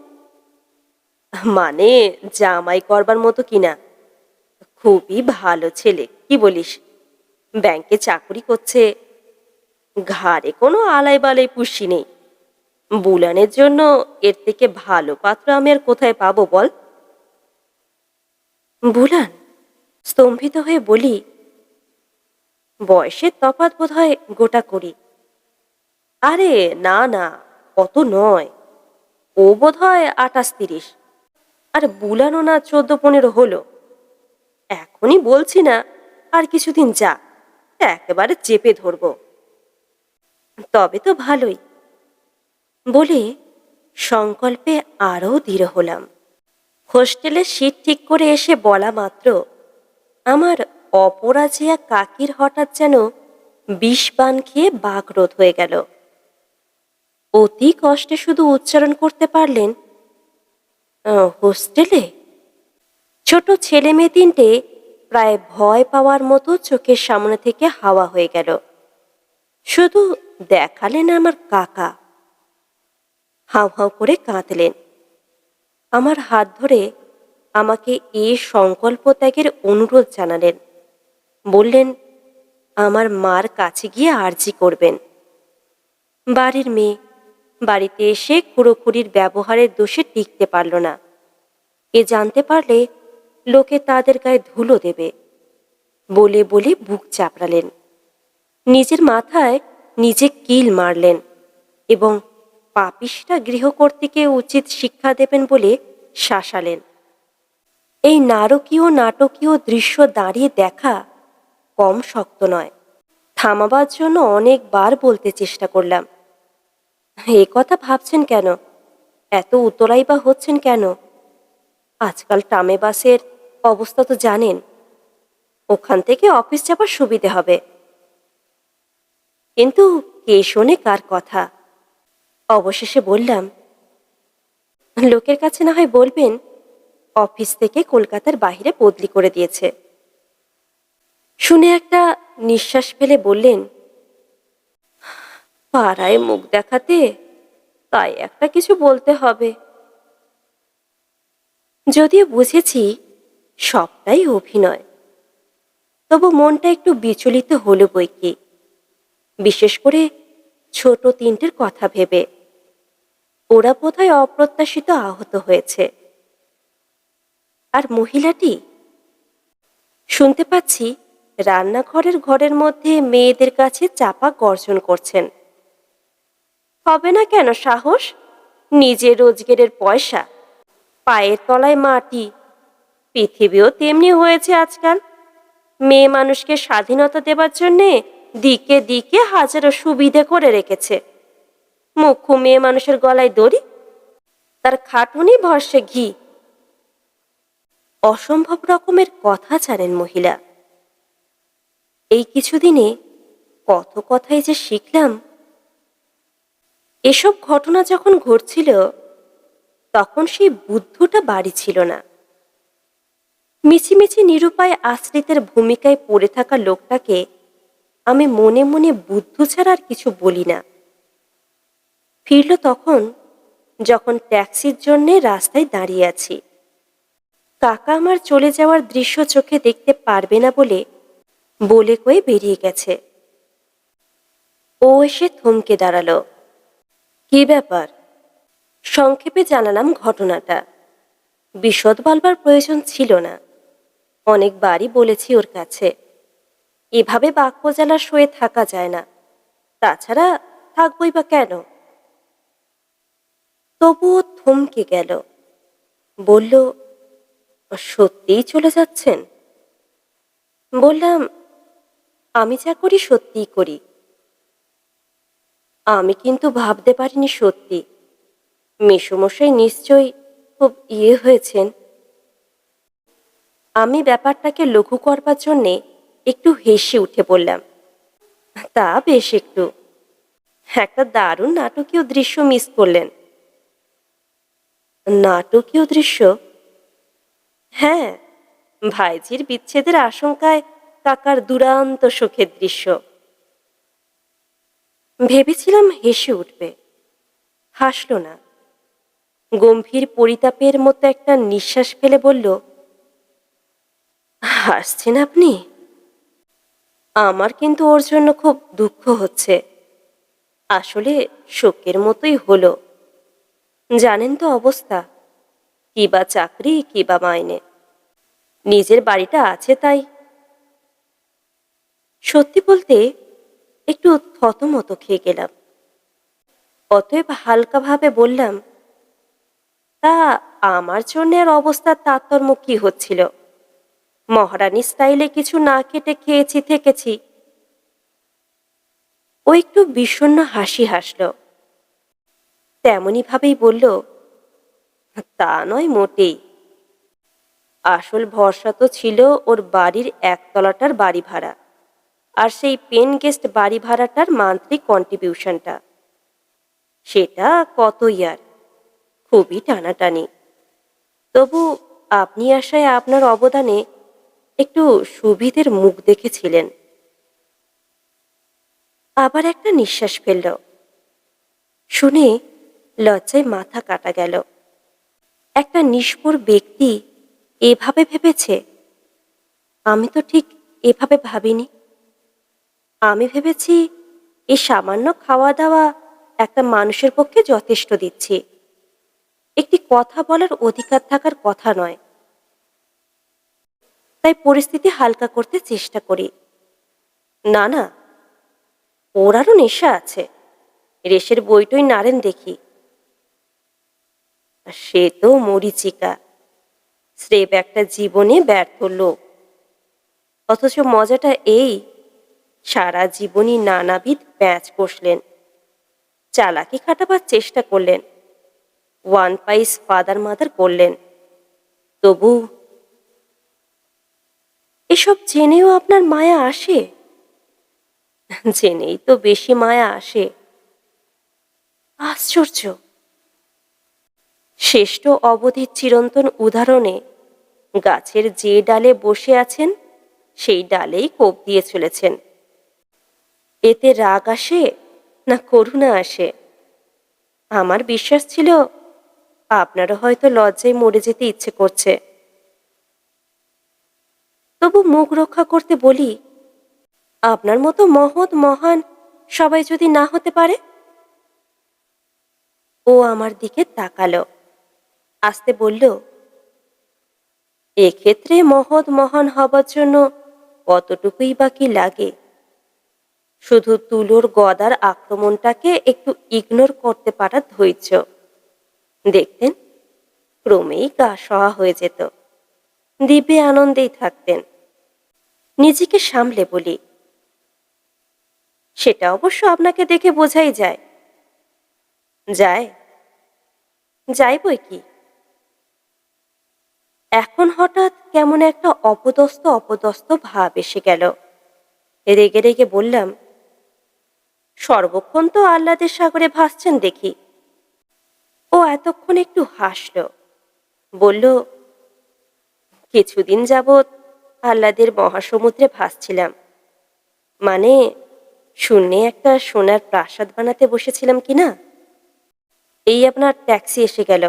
মানে জামাই করবার মতো কিনা? খুবই ভালো ছেলে, কি বলিস? ব্যাংকে চাকরি করছে, ঘাড়ে কোনো আলাই বালাই পুষি নেই। বুলানের জন্য এর থেকে ভালো পাত্র আমি আর কোথায় পাবো বল? বুলান? স্তম্ভিত হয়ে বলি, বয়সের তফাৎ বোধ হয় গোটা করি। আরে না না, অত নয়, ও বোধ হয় 28-30, আর বুলানো না 14-15 হলো। এখনই বলছি না, আর কিছুদিন যা, একেবারে চেপে ধরবো। তবে তো ভালোই, বলে সংকল্পে আরও দৃঢ় হলাম। হোস্টেলে সিট ঠিক করে এসে বলা মাত্র আমার অপরাজিয়া কাকির হঠাৎ যেন বিষপান খেয়ে বাকরোধ হয়ে গেল। অতি কষ্টে শুধু উচ্চারণ করতে পারলেন, হোস্টেলে? ছোট ছেলে মেয়ে তিনটে প্রায় ভয় পাওয়ার মতো চোখের সামনে থেকে হাওয়া হয়ে গেল। শুধু দেখালেন আমার কাকা, হাউ হাউ করে কাঁদলেন। আমার হাত ধরে আমাকে এ সংকল্প ত্যাগের অনুরোধ জানালেন। বললেন আমার মার কাছে গিয়ে আর্জি করবেন। বাড়ির মেয়ে বাড়িতে এসে খুড়োখুড়ির ব্যবহারের দোষে টিকতে পারল না, এ জানতে পারলে লোকে তাদের গায়ে ধুলো দেবে। বলে বলে বুক চাপড়ালেন, নিজের মাথায় নিজে কিল মারলেন এবং পাপিষ্ঠা গৃহকর্ত্রীকে উচিত শিক্ষা দেবেন বলে শাসালেন। এই নাটকীয় দৃশ্য দাঁড়িয়ে দেখা কম শক্ত নয়। থামাবার জন্য অনেকবার বলতে চেষ্টা করলাম, এ কথা ভাবছেন কেন? এত উতলাই বা হচ্ছেন কেন? আজকাল ট্রামে বাসের অবস্থা তো জানেন, ওখান থেকে অফিস যাবার সুবিধে হবে। কিন্তু কে শোনে কার কথা? অবশেষে বললাম, লোকের কাছে না হয় বলবেন অফিস থেকে কলকাতার বাইরে বদলি করে দিয়েছে। শুনে একটা নিঃশ্বাস ফেলে বললেন, পাড়ায় মুখ দেখাতে তাই একটা কিছু বলতে হবে। যদিও বুঝেছি সবটাই অভিনয়, তবু মনটা একটু বিচলিত হলো বইকি, বিশেষ করে ছোট তিনটের কথা ভেবে। ওরা বোধহয় অপ্রত্যাশিত আহত হয়েছে। আর মহিলাটি, শুনতে পাচ্ছি ঘরের মধ্যে মেয়েদের কাছে চাপা গর্জন করছেন। হবে না কেন সাহস? নিজের রোজগারের পয়সা, পায়ের তলায় মাটি। পৃথিবীও তেমনি হয়েছে আজকাল। মেয়ে মানুষকে স্বাধীনতা দেবার জন্যে দিকে দিকে হাজারো সুবিধে করে রেখেছে। মুখ্য মেয়ে মানুষের গলায় দড়ি, তার খাটুনি ভরসে ঘি। অসম্ভব রকমের কথা জানেন মহিলা। এই কিছুদিনে কত কথাই যে শিখলাম। এসব ঘটনা যখন ঘটছিল তখন সেই বুদ্ধটা বাড়ি ছিল না। মিছিমিছি নিরুপায় আশ্রিতের ভূমিকায় পড়ে থাকা লোকটাকে আমি মনে মনে বুদ্ধ ছাড়া আর কিছু বলি না। ফিরল তখন যখন ট্যাক্সির জন্যে রাস্তায় দাঁড়িয়ে আছি। কাকা আমার চলে যাওয়ার দৃশ্য চোখে দেখতে পারবে না বলে কয়ে বেরিয়ে গেছে। ও এসে থমকে দাঁড়ালো। কি ব্যাপার? সংক্ষেপে জানালাম ঘটনাটা। বিশদ বলবার প্রয়োজন ছিল না, অনেকবারই বলেছি ওর কাছে। এভাবে বাক্যজ্বালা সয়ে থাকা যায় না, তাছাড়া থাকবই বা কেন। তবুও থমকে গেল। বলল, সত্যিই চলে যাচ্ছেন? বললাম, আমি যা করি সত্যিই করি। আমি কিন্তু ভাবতে পারিনি সত্যি। মেসোমশাই নিশ্চয়ই খুব হয়েছেন। আমি ব্যাপারটাকে লঘু করবার জন্যে একটু হেসে উঠে বললাম, তা বেশ একটু। একটা দারুণ নাটকীয় দৃশ্য মিস করলেন। নাটকীয় দৃশ্য? হ্যাঁ, ভাইঝির বিচ্ছেদের আশঙ্কায় কাকার দুরান্ত শোকের দৃশ্য। ভেবেছিলাম হেসে উঠবে, হাসল না। গম্ভীর পরিতাপের মতো একটা নিঃশ্বাস ফেলে বলল, হাসছেন আপনি? আমার কিন্তু ওর জন্য খুব দুঃখ হচ্ছে। আসলে শোকের মতোই হলো। জানেন তো অবস্থা, কি বা চাকরি, কি বা মাইনে। নিজের বাড়িটা আছে তাই। সত্যি বলতে একটু থতমত খেয়ে গেলাম। অতএব হালকাভাবে বললাম, তা আমার জন্য আর অবস্থার তারতম্য কি হচ্ছিল? মহারানী স্টাইলে কিছু না খেটে খেয়েছি থেকেছি। ও একটু বিষণ্ণ হাসি হাসল। তেমনি ভাবেই বলল, তা নয় মোটেই। আসল ভরসা তো ছিল ওর বাড়ির একতলাটার বাড়ি ভাড়া, আর সেই পেন গেস্ট বাড়ি ভাড়াটার মান্থলি কন্ট্রিবিউশনটা। সেটা কতই আর, খুবই টানাটানি। তবু আপনি আসায় আপনার অবদানে একটু সুবিধের মুখ দেখেছিলেন। আবার একটা নিঃশ্বাস ফেলল। শুনে লজ্জায় মাথা কাটা গেল। একটা নিষ্ঠুর ব্যক্তি এভাবে ভেবেছে? আমি তো ঠিক এভাবে ভাবিনি। আমি ভেবেছি এই সামান্য খাওয়া দাওয়া একটা মানুষের পক্ষে যথেষ্ট দিচ্ছি। একটি কথা বলার অধিকার থাকার কথা নয়। তাই পরিস্থিতি হালকা করতে চেষ্টা করি। না না, ওর আরও নেশা আছে। রেশের বইটই নাড়েন দেখি। সে তো মরীচিকা, স্রেফ একটা জীবনে ব্যর্থ লোক। অথচ মজাটা এই, সারা জীবনই নানাবিধ প্যাঁচ কষলেন, চালাকি খাটাবার চেষ্টা করলেন, ওয়ান পাইস ফাদার মাদার করলেন। তবু এসব জেনেও আপনার মায়া আসে? জেনেই তো বেশি মায়া আসে। আশ্চর্য! শ্রেষ্ঠ অবধির চিরন্তন উদাহরণে গাছের যে ডালে বসে আছেন সেই ডালেই কোপ দিয়ে চলেছেন। এতে রাগ আসে না করুণা আসে? আমার বিশ্বাস ছিল আপনারও হয়তো লজ্জায় মরে যেতে ইচ্ছে করছে। তবু মুখ রক্ষা করতে বলি, আপনার মতো মহৎ মহান সবাই যদি না হতে পারে? ও আমার দিকে তাকালো, আস্তে বলল, এক্ষেত্রে মহৎ মহান হবার জন্য কতটুকুই বা কি লাগে? শুধু তুলোর গদার আক্রমণটাকে একটু ইগনোর করতে পারার ধৈর্য। দেখতেন ক্রমেই গা সওয়া হয়ে যেত, দিব্যে আনন্দেই থাকতেন। নিজেকে সামলে বলি, সেটা অবশ্য আপনাকে দেখে বোঝাই যায়। যায় যায় বই কি। এখন হঠাৎ কেমন একটা অপদস্থ অপদস্থ ভাব এসে গেল। রেগে রেগে বললাম, সর্বক্ষণ তো আহ্লাদের সাগরে ভাসছেন দেখি। ও এতক্ষণ একটু হাসল, বলল, কিছুদিন যাবৎ আহ্লাদের মহাসমুদ্রে ভাসছিলাম। মানে শূন্যে একটা সোনার প্রাসাদ বানাতে বসেছিলাম কিনা। এই আপনার ট্যাক্সি এসে গেল।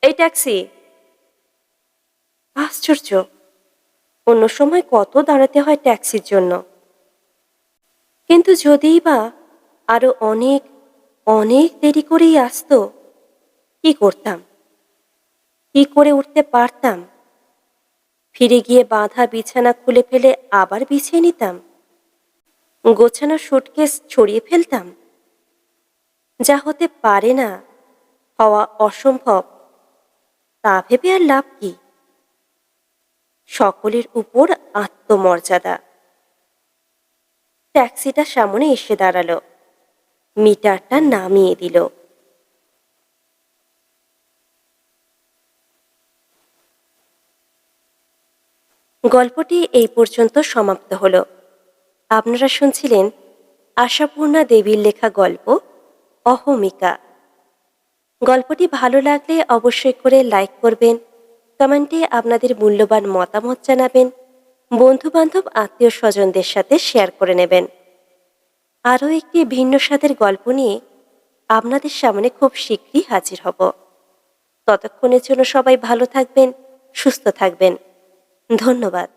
এই ট্যাক্সি। আশ্চর্য, অন্য সময় কত দাঁড়াতে হয় ট্যাক্সির জন্য, কিন্তু যদিই বা আরো অনেক অনেক দেরি করেই আসতো, কি করতাম? কি করে উঠতে পারতাম? ফিরে গিয়ে বাঁধা বিছানা খুলে ফেলে আবার বিছিয়ে নিতাম? গোছানো সুটকেস ছড়িয়ে ফেলতাম? যা হতে পারে না, হওয়া অসম্ভব, তা ভেবে আর লাভ কি? সকলের উপর আত্মমর্যাদা। ট্যাক্সিটা সামনে এসে দাঁড়ালো, মিটারটা নামিয়ে দিল। গল্পটি এই পর্যন্ত সমাপ্ত হলো। আপনারা শুনছিলেন আশাপূর্ণা দেবীর লেখা গল্প অহমিকা। গল্পটি ভালো লাগলে অবশ্যই করে লাইক করবেন, কমেন্টে আপনাদের মূল্যবান মতামত জানাবেন, বন্ধু বান্ধব আত্মীয় স্বজনদের সাথে শেয়ার করে নেবেন। আরও একটি ভিন্ন স্বাদের গল্প নিয়ে আপনাদের সামনে খুব শীঘ্রই হাজির হব। ততক্ষণের জন্য সবাই ভালো থাকবেন, সুস্থ থাকবেন। ধন্যবাদ।